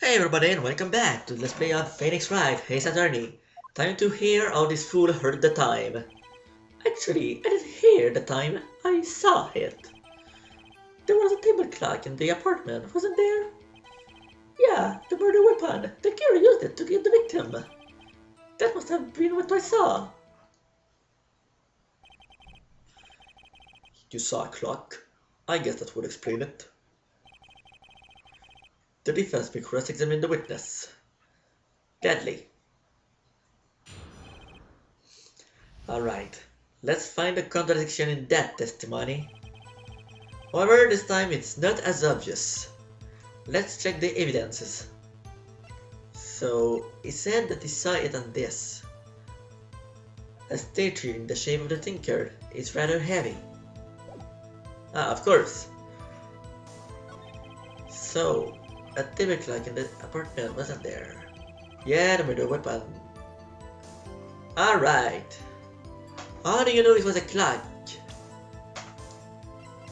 Hey everybody and welcome back to Let's Play on Phoenix Wright, His Attorney. Time to hear how this fool heard the time. Actually, I didn't hear the time, I saw it. There was a table clock in the apartment, wasn't there? Yeah, the murder weapon. The killer used it to kill the victim. That must have been what I saw. You saw a clock? I guess that would explain it. The defense will cross-examine the witness. Gladly. Alright, let's find a contradiction in that testimony. However, this time it's not as obvious. Let's check the evidences. So, he said that he saw it on this. A statue in the shape of the thinker is rather heavy. Ah, of course. So, a table clock in the apartment wasn't there. Yeah, the murder weapon. Alright. How do you know it was a clock?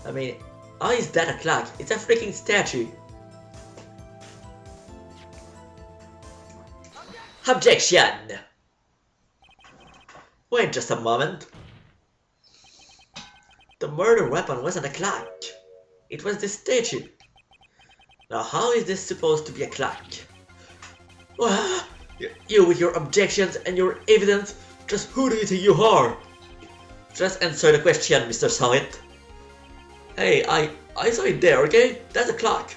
I mean, how is that a clock? It's a freaking statue. Objection! Wait just a moment. The murder weapon wasn't a clock. It was the statue. Now how is this supposed to be a clock? You with your objections and your evidence, just who do you think you are? Just answer the question, Mr. Solid. Hey, I saw it there, okay? That's a clock.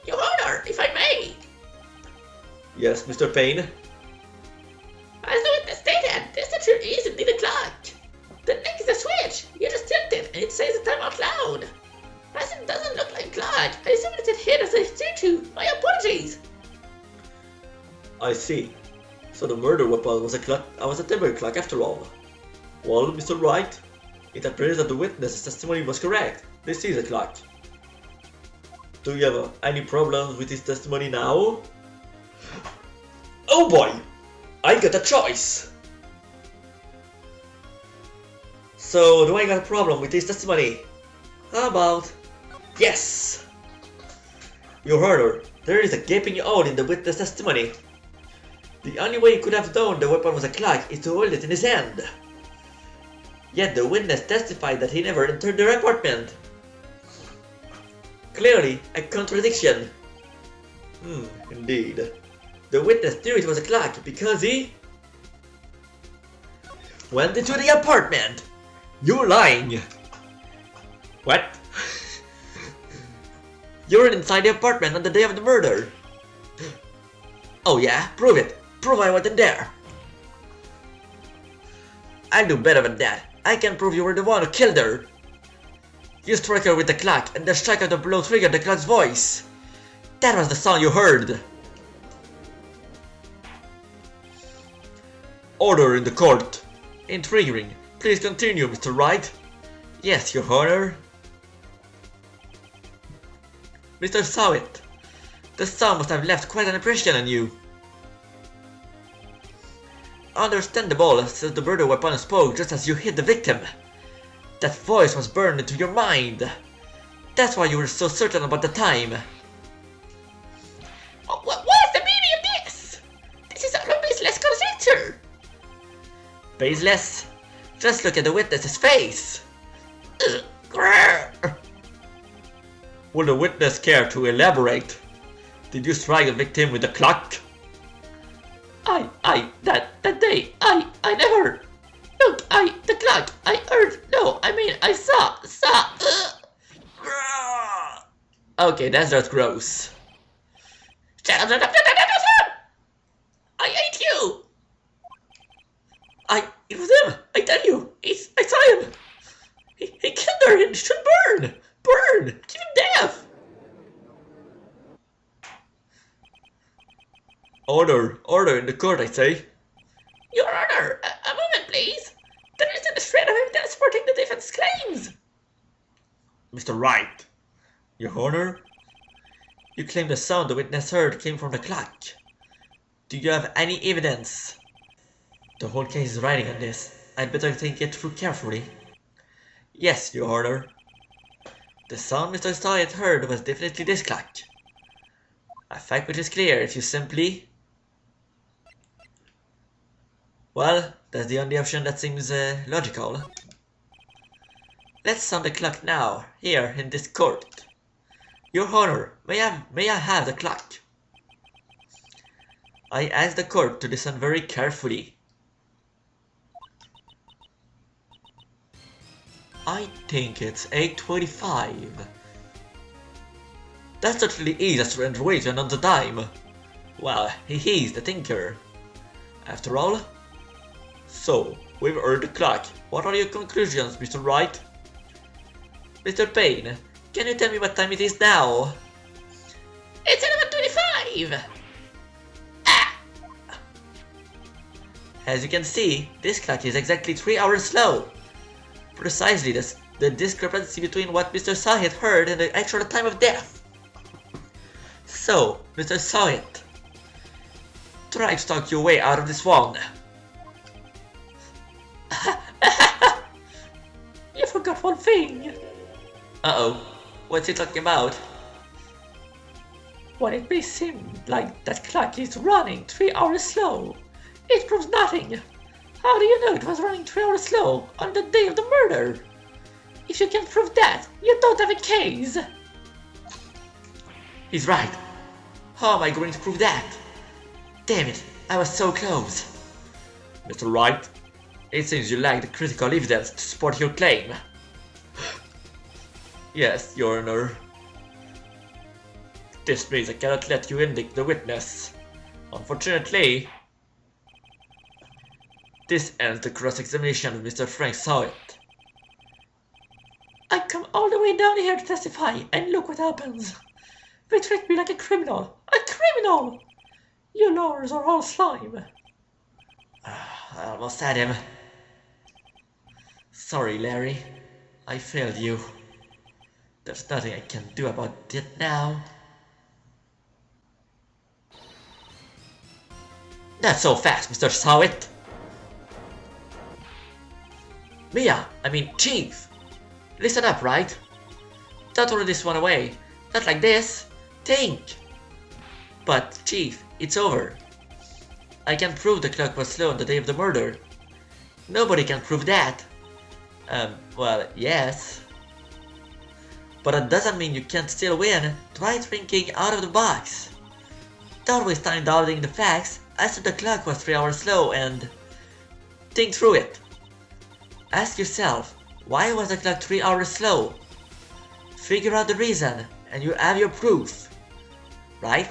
Your Honor, if I may. Yes, Mr. Payne. As the witness stated, this statue is indeed a clock. The neck is a switch. You just tilt it and it says the time out loud. As it doesn't look like a clock, I assume it's hit as a statue. My apologies. I see. So the murder weapon was a clock. Was a temporary clock after all. Well, Mr. Wright, it appears that the witness's testimony was correct. This is a clock. Do you have any problems with his testimony now? Oh boy! I got a choice! So, do I got a problem with his testimony? How about... Yes! Your Honor, there is a gaping hole in the witness testimony. The only way he could have known the weapon was a clock is to hold it in his hand. Yet the witness testified that he never entered their apartment. Clearly, a contradiction. Indeed. The witness knew it was a clock because he... went into the apartment! You're lying! What? You were inside the apartment on the day of the murder! Oh yeah? Prove it! Prove I wasn't there! I'll do better than that. I can prove you were the one who killed her! You struck her with the clock, and the strike of the blow triggered the clock's voice! That was the sound you heard! Order in the court! Intriguing. Please continue, Mr. Wright. Yes, Your Honor. Mr. Sowit, the sound must have left quite an impression on you. Understandable, since the murder weapon spoke just as you hit the victim. That voice was burned into your mind. That's why you were so certain about the time. What is the meaning of this? This is all a baseless conjecture. Baseless? Just look at the witness's face. Will the witness care to elaborate? Did you strike the victim with the clock? That day, I never. Look, the clock, I heard, no, I mean, I saw. Okay, that's just gross. I hate you! It was him, I tell you, I saw him. He killed her and should burn! Burn! Give him death! Order in the court, I say. Your Honor, a moment please. There isn't a shred of evidence supporting the defense claims. Mr. Wright, Your Honor, you claim the sound the witness heard came from the clock. Do you have any evidence? The whole case is riding on this. I'd better think it through carefully. Yes, Your Honor. The sound Mr. Sowit heard was definitely this clock. A fact which is clear if you simply... Well, that's the only option that seems logical. Let's sound the clock now, here in this court. Your Honor, may I have the clock? I ask the court to listen very carefully. I think it's 8:25. That certainly is a strange way to announce the time. Well, he is the thinker. After all. So, we've heard the clock. What are your conclusions, Mr. Wright? Mr. Payne, can you tell me what time it is now? It's 11:25! As you can see, this clock is exactly 3 hours slow. Precisely the discrepancy between what Mr. Sahit heard and the actual time of death. So, Mr. Sahit, try to talk your way out of this one. You forgot one thing. Uh-oh, what's he talking about? While it may seem like that clock is running 3 hours slow, it proves nothing. How do you know it was running 3 hours slow on the day of the murder? If you can't prove that, you don't have a case. He's right. How am I going to prove that? Damn it, I was so close. Mr. Wright, it seems you lack the critical evidence to support your claim. Yes, Your Honor. This means I cannot let you indict the witness. Unfortunately, this ends the cross-examination of Mr. Frank Sahit. I come all the way down here to testify, and look what happens. They treat me like a criminal. A criminal! You lawyers are all slime. I almost had him. Sorry, Larry. I failed you. There's nothing I can do about it now. Not so fast, Mr. Sahit. Chief. Listen up, right? Don't throw this one away. Not like this. Think. But, Chief, it's over. I can prove the clock was slow on the day of the murder. Nobody can prove that. Well, yes. But that doesn't mean you can't still win. Try thinking out of the box. Don't waste time doubting the facts. Assume the clock was 3 hours slow and think through it. Ask yourself, why was the clock 3 hours slow? Figure out the reason, and you have your proof. Right?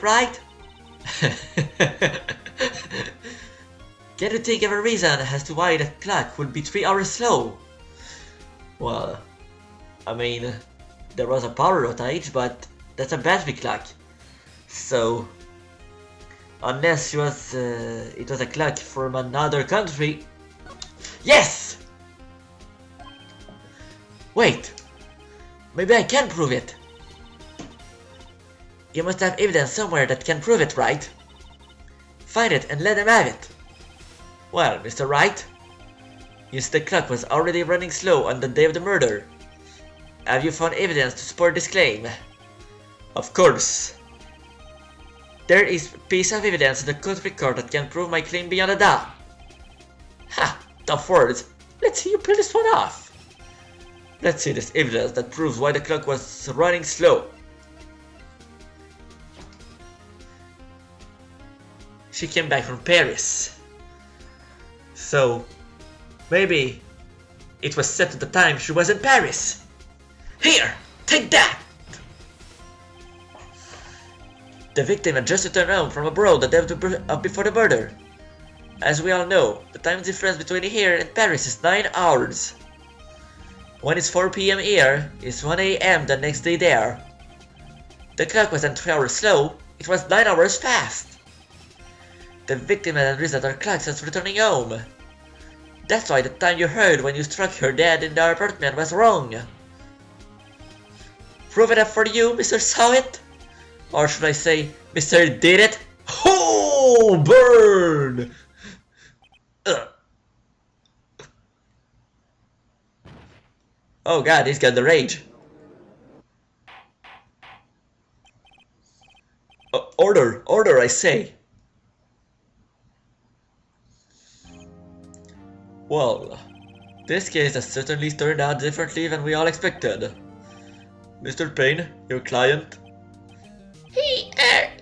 Can you think of a reason as to why the clock would be 3 hours slow? Well, there was a power outage, but that's a battery clock. So, unless it was a clock from another country. Yes! Wait, maybe I can prove it. You must have evidence somewhere that can prove it, right? Find it and let them have it. Well, Mr. Wright, you said the clock was already running slow on the day of the murder. Have you found evidence to support this claim? Of course. There is a piece of evidence in the court record that can prove my claim beyond a doubt. Ha! Tough words. Let's see you pull this one off. Let's see this evidence that proves why the clock was running slow. She came back from Paris. So, maybe it was set at the time she was in Paris. Here, take that! The victim had just returned home from abroad the day before the murder. As we all know, the time difference between here and Paris is 9 hours. When it's 4 PM here, it's 1 AM the next day there. The clock wasn't 3 hours slow, it was 9 hours fast. The victim had reset her clock since returning home. That's why the time you heard when you struck her dead in the apartment was wrong. Prove it up for you, Mr. Sahit? Or should I say, Mr. Did It? Oh, burn! Oh god, he's got the rage. Order! Order, I say! Well, this case has certainly turned out differently than we all expected. Mr. Payne, your client? He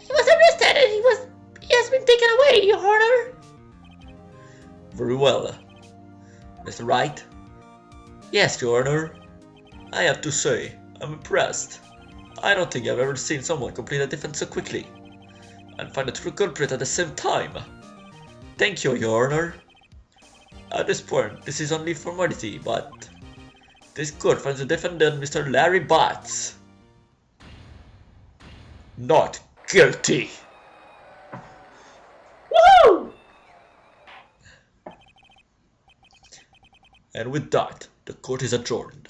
was arrested and he has been taken away, Your Honor. Very well. Mr. Wright? Yes, Your Honor. I have to say, I'm impressed. I don't think I've ever seen someone complete a defense so quickly and find a true culprit at the same time. Thank you, Your Honor. At this point, this is only formality, but this court finds the defendant, Mr. Larry Butz, not guilty. Woohoo! And with that, the court is adjourned.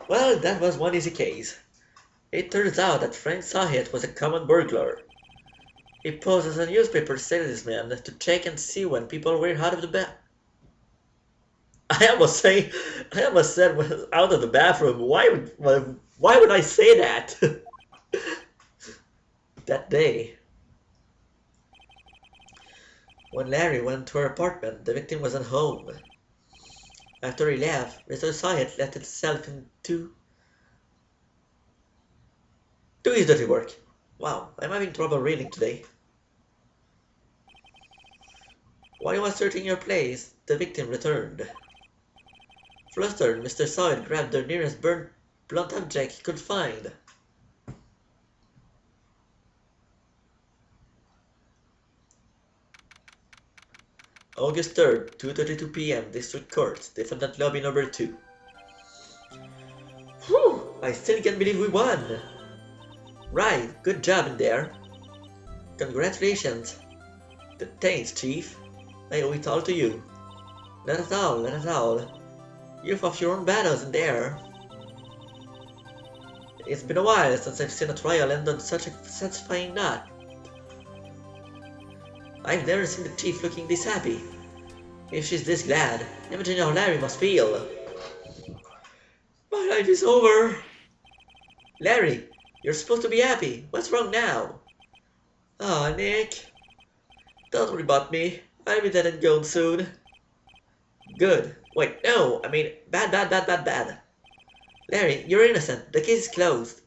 Well, that was one easy case. It turns out that Frank Sahit was a common burglar. He posed as a newspaper salesman to check and see when people were out of the bath. I almost said out of the bathroom. Why would I say that? That day, when Larry went to her apartment, the victim wasn't home. After he left, Mr. Sahit let himself into do his dirty work. Wow, I'm having trouble reading today. While he was searching your place, the victim returned. Flustered, Mr. Sahit grabbed the nearest blunt object he could find. August 3rd, 2:32 p.m. District Court, Defendant Lobby Number 2. Whew! I still can't believe we won! Right, good job in there. Congratulations. Thanks, Chief. I owe it all to you. Not at all, not at all. You fought your own battles in there. It's been a while since I've seen a trial end on such a satisfying knot. I've never seen the Chief looking this happy. If she's this glad, imagine how Larry must feel. My life is over. Larry, you're supposed to be happy. What's wrong now? Oh, Nick. Don't worry about me. I'll be dead and gone soon. Good. Wait, no, I mean, bad. Larry, you're innocent. The case is closed.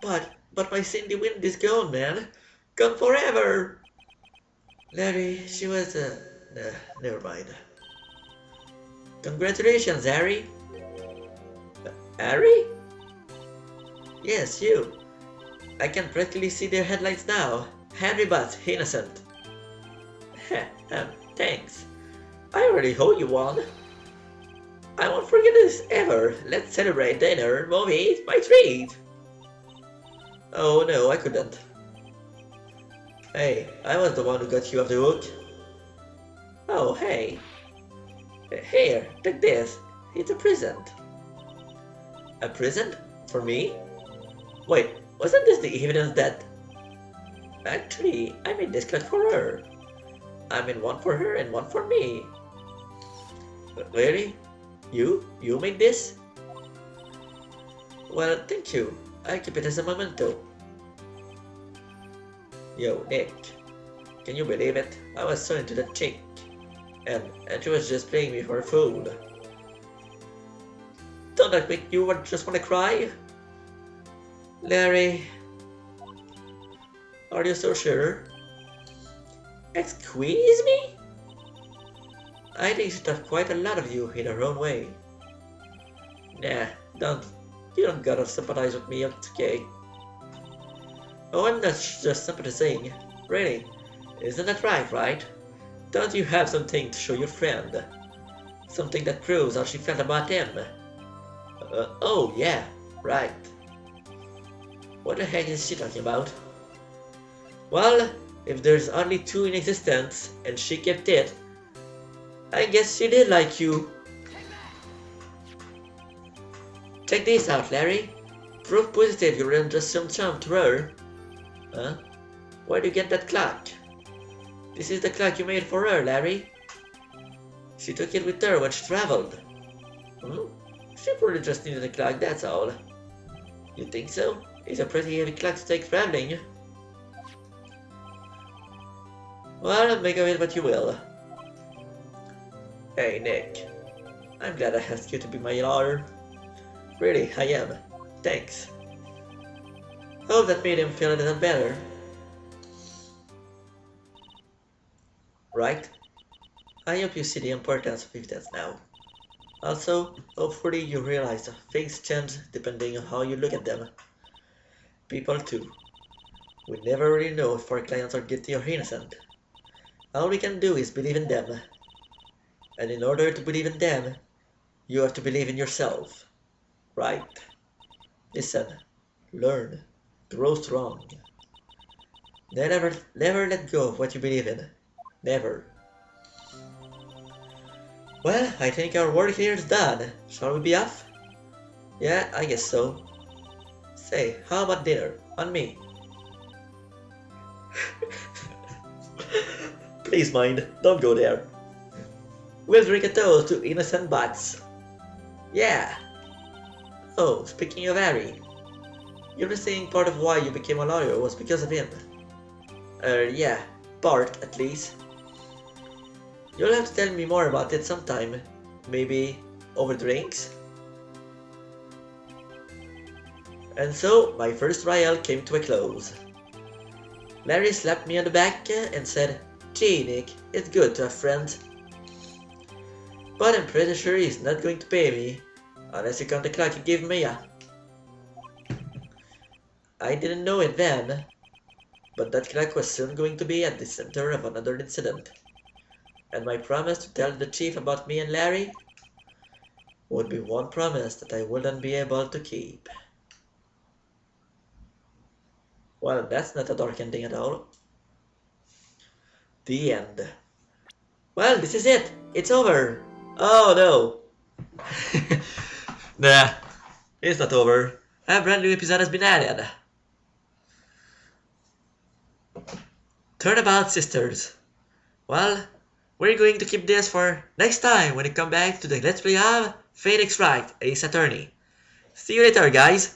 But my Cindy Wind is gone, man. Gone forever. Larry, she was, never mind. Congratulations, Harry. Harry? Yes, you. I can practically see their headlights now. Larry Butz, innocent. Thanks. I already owe you one. I won't forget this ever. Let's celebrate dinner, movies, my treat. Oh no, I couldn't. Hey, I was the one who got you off the hook. Oh, hey. Here, take this. It's a present. A present? For me? Wait, wasn't this the evidence that... Actually, I made this card for her. I made one for her and one for me. Really? You made this? Well, thank you. I'll keep it as a memento. Yo, Nick. Can you believe it? I was so into that chick. And she was just playing me for a fool. Don't that make you just want to cry? Larry. Are you so sure? Excuse me? I think she thought quite a lot of you in her own way. Nah, you don't gotta sympathize with me, okay? Oh, I'm not just sympathizing. Really, isn't that right? Don't you have something to show your friend? Something that proves how she felt about him? Oh yeah, right. What the heck is she talking about? Well, if there's only two in existence, and she kept it, I guess she did like you. Check this out, Larry. Proof positive you weren't just some chump to her. Huh? Where'd you get that clock? This is the clock you made for her, Larry. She took it with her when she traveled. She probably just needed a clock, that's all. You think so? It's a pretty heavy clock to take traveling. Well, make of it what you will. Hey, Nick. I'm glad I asked you to be my lawyer. Really, I am. Thanks. Hope that made him feel a little better. Right? I hope you see the importance of evidence now. Also, hopefully you realize that things change depending on how you look at them. People too. We never really know if our clients are guilty or innocent. All we can do is believe in them. And in order to believe in them, you have to believe in yourself. Right? Listen, learn, grow strong. Never let go of what you believe in. Never. Well, I think our work here is done. Shall we be off? Yeah, I guess so. Say, how about dinner? On me. Please mind, don't go there. We'll drink a toast to innocent Butz. Yeah. Oh, speaking of Harry, you were saying part of why you became a lawyer was because of him. Yeah, part at least. You'll have to tell me more about it sometime. Maybe over drinks? And so, my first trial came to a close. Larry slapped me on the back and said, "Gee, Nick, it's good to have friends. But I'm pretty sure he's not going to pay me, unless you count the clock you gave Mia." I didn't know it then, but that clock was soon going to be at the center of another incident. And my promise to tell the chief about me and Larry would be one promise that I wouldn't be able to keep. Well, that's not a dark ending at all. The end. Well, this is it. It's over. Oh no. Nah, it's not over. A brand new episode has been added. Turnabout Sisters. Well, we're going to keep this for next time when we come back to the Let's Play of Phoenix Wright, Ace Attorney. See you later, guys.